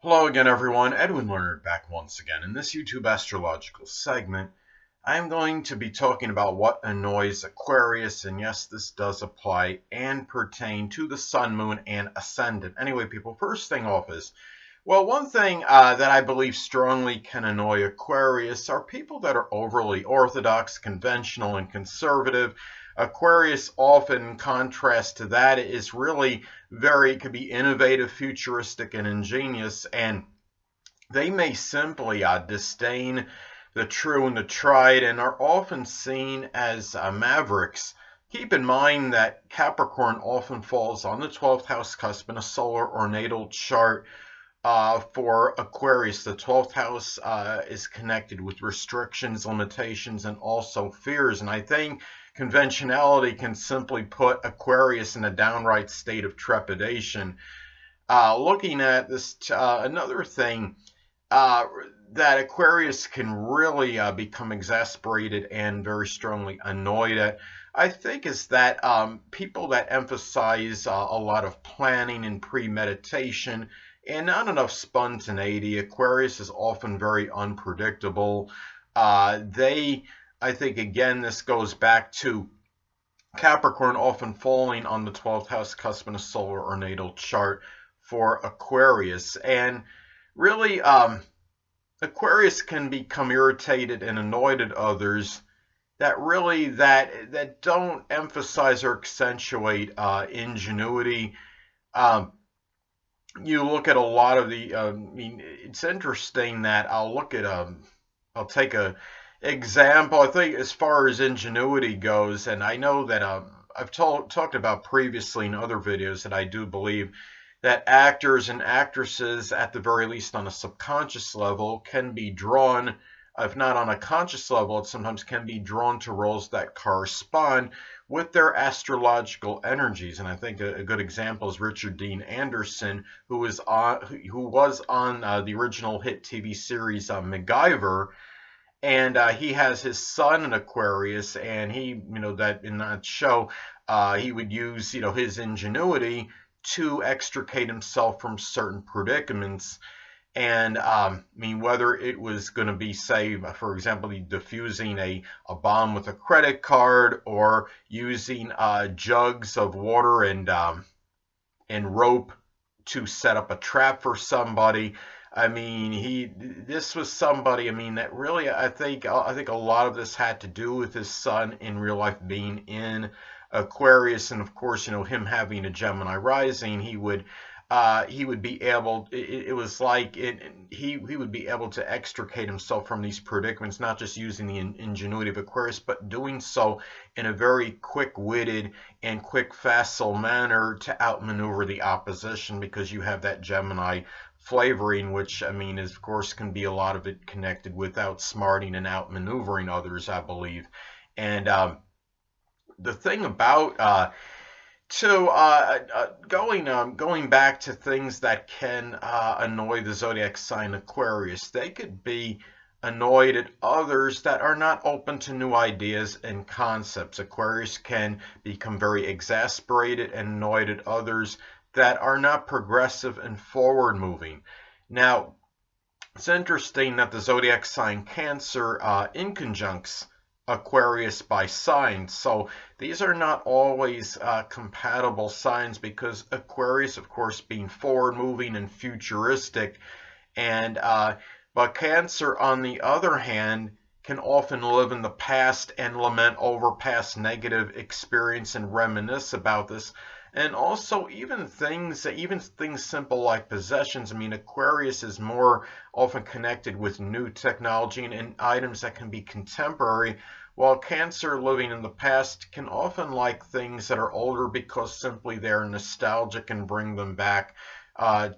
Hello again, everyone. Edwin Learnard back once again. In this YouTube astrological segment, I'm going to be talking about what annoys Aquarius, and yes, this does apply and pertain to the Sun, Moon, and Ascendant. Anyway, people, first thing off is, well, one thing that I believe strongly can annoy Aquarius are people that are overly orthodox, conventional, and conservative. Aquarius, often in contrast to that, is really could be innovative, futuristic, and ingenious, and they may simply disdain the true and the tried and are often seen as mavericks. Keep in mind that Capricorn often falls on the 12th house cusp in a solar or natal chart. For Aquarius, the 12th house is connected with restrictions, limitations, and also fears. And I think conventionality can simply put Aquarius in a downright state of trepidation. Looking at this, another thing uh, that Aquarius can really become exasperated and very strongly annoyed at, I think, is that people that emphasize a lot of planning and premeditation and not enough spontaneity. Aquarius is often very unpredictable. I think, again, this goes back to Capricorn often falling on the 12th house cusp in a solar or natal chart for Aquarius. And really, Aquarius can become irritated and annoyed at others that don't emphasize or accentuate ingenuity. Um, you look at a lot of I mean, it's interesting that I'll take a example. I think as far as ingenuity goes, and I know that I've talked about previously in other videos that I do believe that actors and actresses, at the very least on a subconscious level, can be drawn, if not on a conscious level, it sometimes can be drawn to roles that correspond with their astrological energies. And I think a good example is Richard Dean Anderson, who was on the original hit TV series MacGyver, and he has his son in Aquarius, and that in that show, he would use, his ingenuity to extricate himself from certain predicaments. And I mean, whether it was going to be, say, for example, defusing a bomb with a credit card, or using jugs of water and rope to set up a trap for somebody. I mean, this was somebody, I mean, that really, I think a lot of this had to do with his son in real life being in Aquarius, and of course, him having a Gemini rising, he would be able, it was like he would be able to extricate himself from these predicaments, not just using the ingenuity of Aquarius, but doing so in a very quick-witted and quick, facile manner to outmaneuver the opposition, because you have that Gemini flavoring, which, I mean, is, of course, can be a lot of it connected with outsmarting and outmaneuvering others, I believe. And the thing about going back to things that can annoy the zodiac sign Aquarius, they could be annoyed at others that are not open to new ideas and concepts. Aquarius can become very exasperated and annoyed at others that are not progressive and forward moving. Now, it's interesting that the zodiac sign Cancer inconjuncts Aquarius by signs. So these are not always compatible signs, because Aquarius, of course, being forward moving and futuristic, and but Cancer, on the other hand, can often live in the past and lament over past negative experience and reminisce about this. And also, even things simple like possessions. I mean, Aquarius is more often connected with new technology and items that can be contemporary, while Cancer, living in the past, can often like things that are older because simply they're nostalgic and bring them back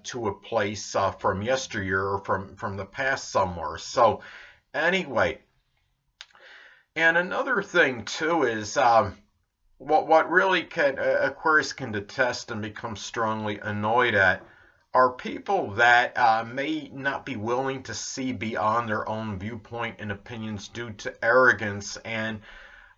to a place from yesteryear, or from the past somewhere. So anyway, and another thing too is what really can Aquarius can detest and become strongly annoyed at are people that may not be willing to see beyond their own viewpoint and opinions due to arrogance. And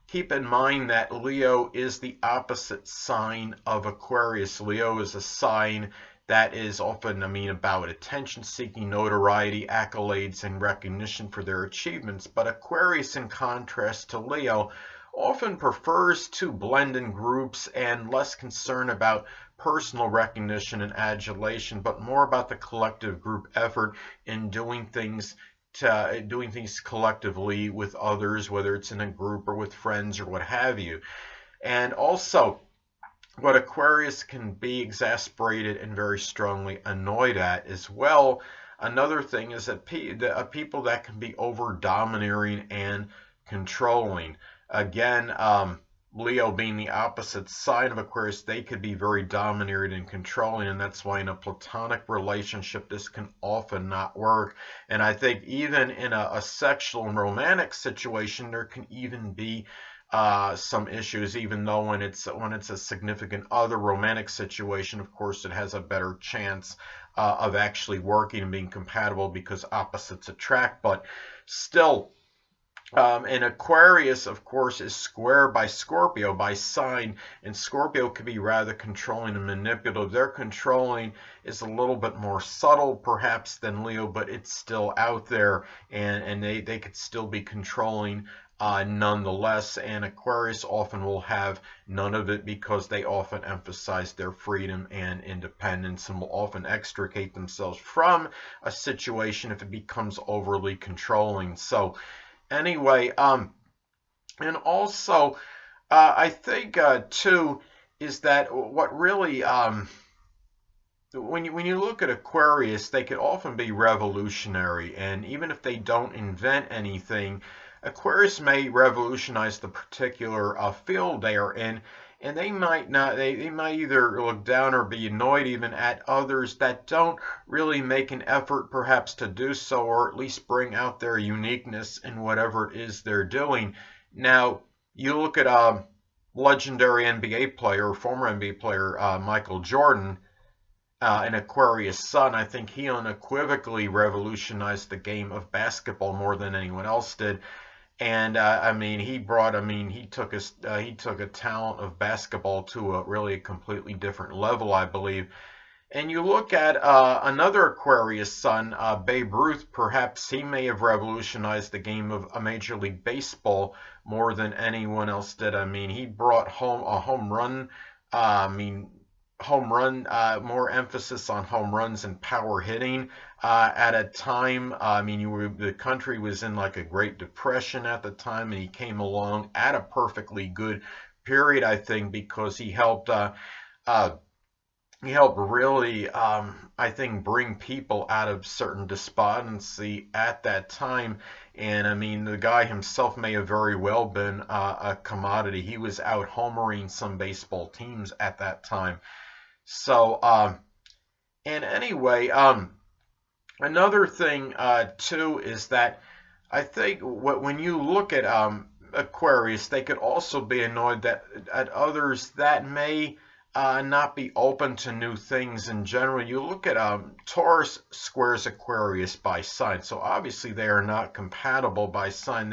keep in mind that Leo is the opposite sign of Aquarius. Leo is a sign that is often, about attention seeking, notoriety, accolades, and recognition for their achievements. But Aquarius, in contrast to Leo, often prefers to blend in groups and less concerned about personal recognition and adulation, but more about the collective group effort in doing things collectively with others, whether it's in a group or with friends or what have you. And also, what Aquarius can be exasperated and very strongly annoyed at as well. Another thing is that people that can be over domineering and controlling. Again, Leo being the opposite side of Aquarius, they could be very domineering and controlling, and that's why in a platonic relationship this can often not work. And I think even in a sexual and romantic situation, there can even be some issues, even though when it's a significant other romantic situation, of course, it has a better chance of actually working and being compatible because opposites attract. But still, and Aquarius, of course, is square by Scorpio by sign, and Scorpio can be rather controlling and manipulative. Their controlling is a little bit more subtle, perhaps, than Leo, but it's still out there, and they could still be controlling nonetheless. And Aquarius often will have none of it because they often emphasize their freedom and independence and will often extricate themselves from a situation if it becomes overly controlling. So anyway, and also, I think too is that what really, when you look at Aquarius, they could often be revolutionary, and even if they don't invent anything, Aquarius may revolutionize the particular field they are in, and they might not. They might either look down or be annoyed even at others that don't really make an effort, perhaps, to do so, or at least bring out their uniqueness in whatever it is they're doing. Now, you look at legendary NBA player, former NBA player Michael Jordan, an Aquarius sun. I think he unequivocally revolutionized the game of basketball more than anyone else did. And he took a talent of basketball to a completely different level, I believe. And you look at another Aquarius sun, Babe Ruth. Perhaps he may have revolutionized the game of Major League Baseball more than anyone else did. He brought home a home run. More emphasis on home runs and power hitting at a time. The country was in like a Great Depression at the time, and he came along at a perfectly good period, I think, because he helped really, I think, bring people out of certain despondency at that time. And the guy himself may have very well been a commodity. He was out homering some baseball teams at that time. So, and anyway, another thing too is that I think when you look at Aquarius, they could also be annoyed at others that may not be open to new things in general. You look at Taurus squares Aquarius by sign, so obviously they are not compatible by sign.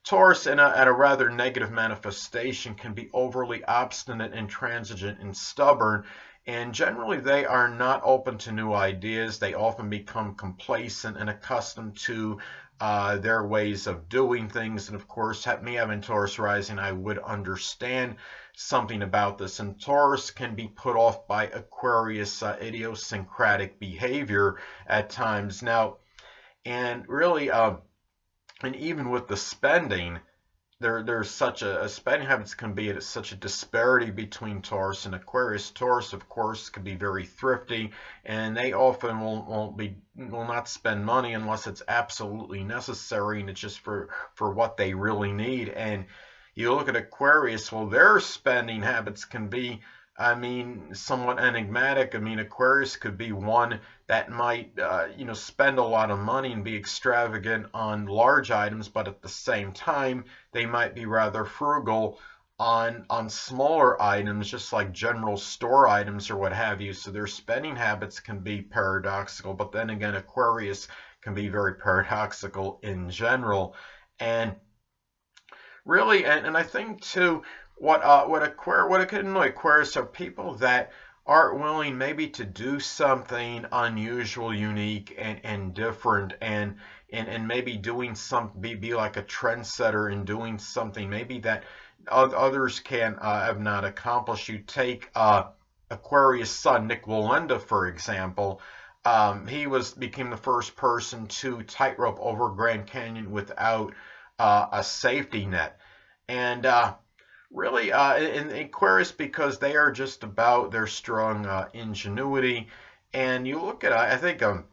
Taurus, at a rather negative manifestation, can be overly obstinate, intransigent, and stubborn, and generally they are not open to new ideas. They often become complacent and accustomed to their ways of doing things. And of course, me having Taurus rising, I would understand something about this. And Taurus can be put off by Aquarius idiosyncratic behavior at times. Now, and really, and even with the spending, there's such a spending habits can be at such a disparity between Taurus and Aquarius. Taurus, of course, can be very thrifty, and they often will not spend money unless it's absolutely necessary, and it's just for what they really need. And you look at Aquarius, well, their spending habits can be, somewhat enigmatic. Aquarius could be one that might, spend a lot of money and be extravagant on large items, but at the same time, they might be rather frugal on smaller items, just like general store items or what have you. So their spending habits can be paradoxical, but then again, Aquarius can be very paradoxical in general. And really, and I think too, what can annoy Aquarius are people that are willing maybe to do something unusual, unique, and different, and maybe doing some, be like a trendsetter in doing something maybe that others can have not accomplished. You take Aquarius son Nick Wallenda, for example. He became the first person to tightrope over Grand Canyon without a safety net. And really, in Aquarius, because they are just about their strong ingenuity. And you look at, I think, a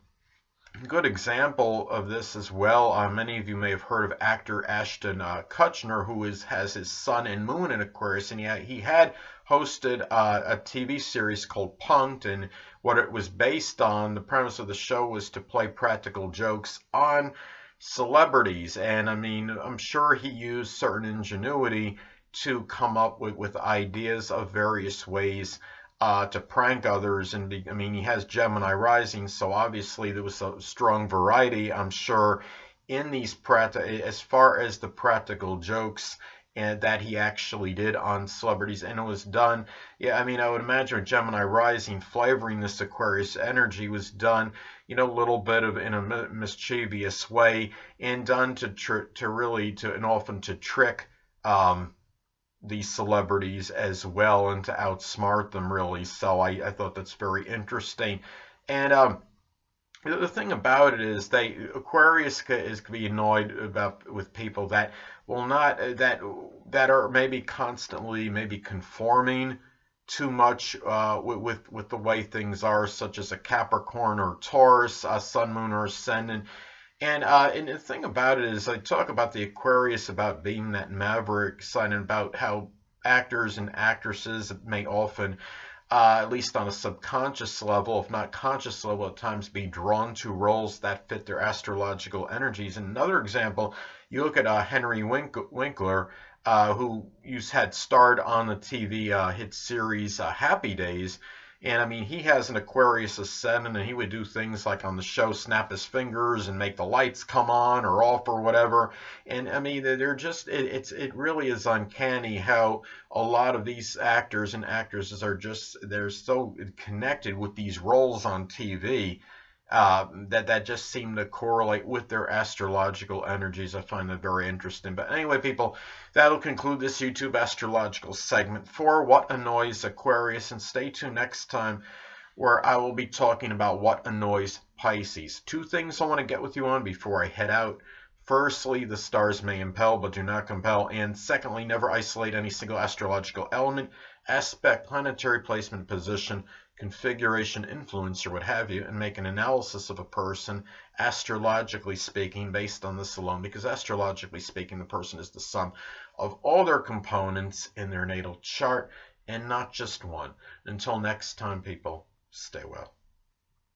good example of this as well. Many of you may have heard of actor Ashton Kutcher, who has his sun and moon in Aquarius, and he had hosted a TV series called Punked, and what it was based on, the premise of the show was to play practical jokes on celebrities. And I mean, I'm sure he used certain ingenuity to come up with ideas of various ways to prank others. And I mean, he has Gemini rising, so obviously there was a strong variety, I'm sure, in these as far as the practical jokes and that he actually did on celebrities. And it was done, yeah, I mean, I would imagine Gemini rising flavoring this Aquarius energy was done, a little bit of in a mischievous way, and done to really and often to trick these celebrities as well, and to outsmart them, really. So I thought that's very interesting. And the thing about it is, Aquarius is can be annoyed with people that will not that are maybe constantly maybe conforming too much with the way things are, such as a Capricorn or Taurus, Sun, Moon, or Ascendant. And the thing about it is, I talk about the Aquarius, about being that maverick sign, and about how actors and actresses may often, at least on a subconscious level, if not conscious level, at times be drawn to roles that fit their astrological energies. And another example, you look at Henry Winkler, who had starred on the TV hit series Happy Days. And I mean, he has an Aquarius ascendant, and he would do things like on the show snap his fingers and make the lights come on or off or whatever. And I mean, they're just, it really is uncanny how a lot of these actors and actresses they're so connected with these roles on TV. That just seem to correlate with their astrological energies. I find that very interesting. But anyway, people, that'll conclude this YouTube astrological segment for What Annoys Aquarius. And stay tuned next time, where I will be talking about what annoys Pisces. Two things I want to get with you on before I head out. Firstly, the stars may impel but do not compel. And secondly, never isolate any single astrological element, aspect, planetary placement, position, configuration, influence, or what have you, and make an analysis of a person, astrologically speaking, based on this alone, because astrologically speaking, the person is the sum of all their components in their natal chart, and not just one. Until next time, people, stay well.